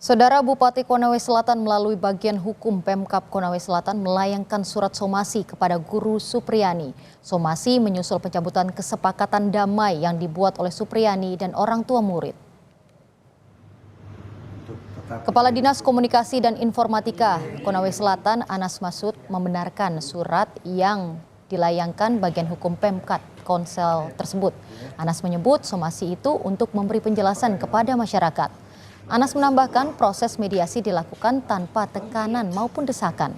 Saudara Bupati Konawe Selatan melalui bagian hukum Pemkab Konawe Selatan melayangkan surat somasi kepada Guru Supriyani. Somasi menyusul pencabutan kesepakatan damai yang dibuat oleh Supriyani dan orang tua murid. Kepala Dinas Komunikasi dan Informatika Konawe Selatan, Anas Masud, membenarkan surat yang dilayangkan bagian hukum Pemkab Konsel tersebut. Anas menyebut somasi itu untuk memberi penjelasan kepada masyarakat. Anas menambahkan proses mediasi dilakukan tanpa tekanan maupun desakan.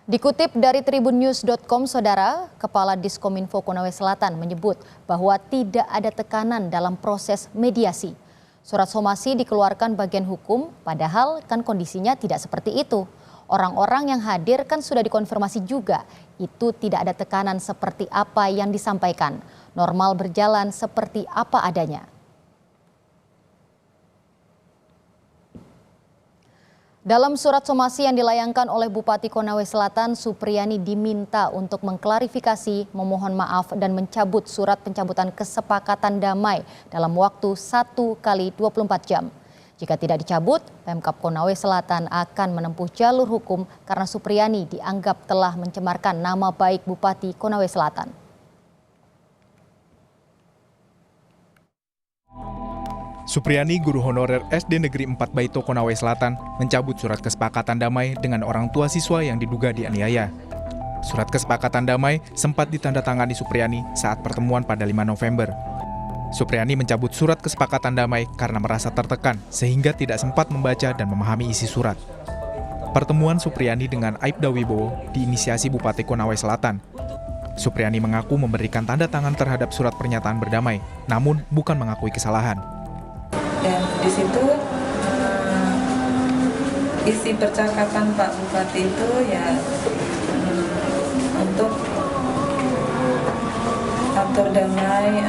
Dikutip dari tribunnews.com, Saudara, Kepala Diskominfo Konawe Selatan menyebut bahwa tidak ada tekanan dalam proses mediasi. Surat somasi dikeluarkan bagian hukum, padahal kan kondisinya tidak seperti itu. Orang-orang yang hadir kan sudah dikonfirmasi juga, itu tidak ada tekanan seperti apa yang disampaikan. Normal berjalan seperti apa adanya. Dalam surat somasi yang dilayangkan oleh Bupati Konawe Selatan, Supriyani diminta untuk mengklarifikasi, memohon maaf dan mencabut surat pencabutan kesepakatan damai dalam waktu 1 kali 24 jam. Jika tidak dicabut, Pemkab Konawe Selatan akan menempuh jalur hukum karena Supriyani dianggap telah mencemarkan nama baik Bupati Konawe Selatan. Supriyani, guru honorer SD Negeri 4 Baito Konawe Selatan, mencabut surat kesepakatan damai dengan orang tua siswa yang diduga dianiaya. Surat kesepakatan damai sempat ditandatangani Supriyani saat pertemuan pada 5 November. Supriyani mencabut surat kesepakatan damai karena merasa tertekan sehingga tidak sempat membaca dan memahami isi surat. Pertemuan Supriyani dengan Aibda Wibowo diinisiasi Bupati Konawe Selatan. Supriyani mengaku memberikan tanda tangan terhadap surat pernyataan berdamai, namun bukan mengakui kesalahan. Dan di situ isi percakapan Pak Bupati itu ya untuk atur damai,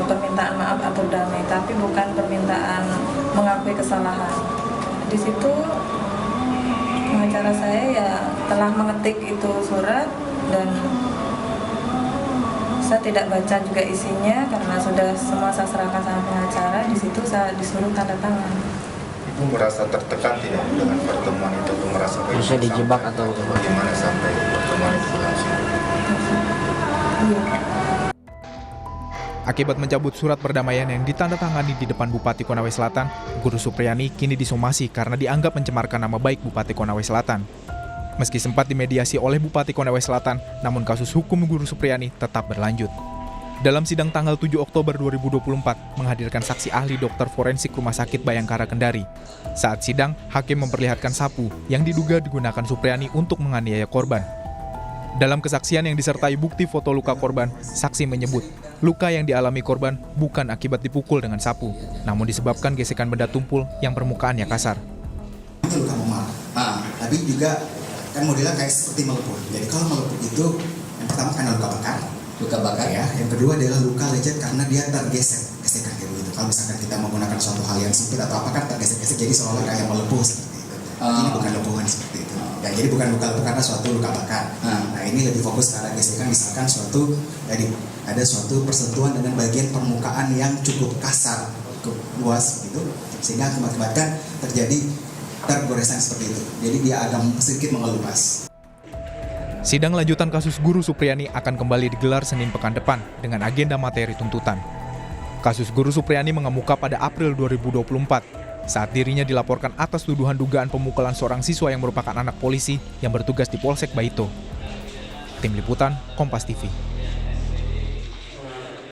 permintaan maaf atur damai, tapi bukan permintaan mengakui kesalahan. Di situ pengacara saya ya telah mengetik itu surat dan saya tidak baca juga isinya karena sudah semua saya serahkan sama pengacara. Di situ saya disuruh tanda tangan. Ibu merasa tertekan tidak dengan pertemuan itu? Ibu merasa bisa dijebak atau bagaimana sampai pertemuan itu berlangsung? Iya. Akibat mencabut surat perdamaian yang ditandatangani di depan Bupati Konawe Selatan, Guru Supriyani kini disomasi karena dianggap mencemarkan nama baik Bupati Konawe Selatan. Meski sempat dimediasi oleh Bupati Konawe Selatan, namun kasus hukum Guru Supriyani tetap berlanjut. Dalam sidang tanggal 7 Oktober 2024, menghadirkan saksi ahli dokter forensik Rumah Sakit Bayangkara Kendari. Saat sidang, hakim memperlihatkan sapu yang diduga digunakan Supriyani untuk menganiaya korban. Dalam kesaksian yang disertai bukti foto luka korban, saksi menyebut luka yang dialami korban bukan akibat dipukul dengan sapu, namun disebabkan gesekan benda tumpul yang permukaannya kasar. Itu luka memar, tapi juga kan modelnya kayak seperti melepuh. Jadi kalau melepuh itu yang pertama karena luka bakar ya. Yang kedua adalah luka lecet karena dia tergesek-gesekan kayak begitu. Kalau misalkan kita menggunakan suatu hal yang sempit atau apa kan tergesek-gesek jadi seolah kayak melepuh seperti itu. Ini bukan lepuhan seperti itu. Ya, jadi bukan luka lepuh karena suatu luka bakar. Nah ini lebih fokus ke arah gesekan, misalkan suatu tadi ada suatu persentuhan dengan bagian permukaan yang cukup kasar, cukup luas gitu, sehingga mengakibatkan terjadi tergoresan seperti itu. Jadi dia agak sedikit mengelupas. Sidang lanjutan kasus Guru Supriyani akan kembali digelar Senin pekan depan dengan agenda materi tuntutan. Kasus Guru Supriyani mengemuka pada April 2024 saat dirinya dilaporkan atas tuduhan dugaan pemukulan seorang siswa yang merupakan anak polisi yang bertugas di Polsek Baito. Tim Liputan, Kompas TV.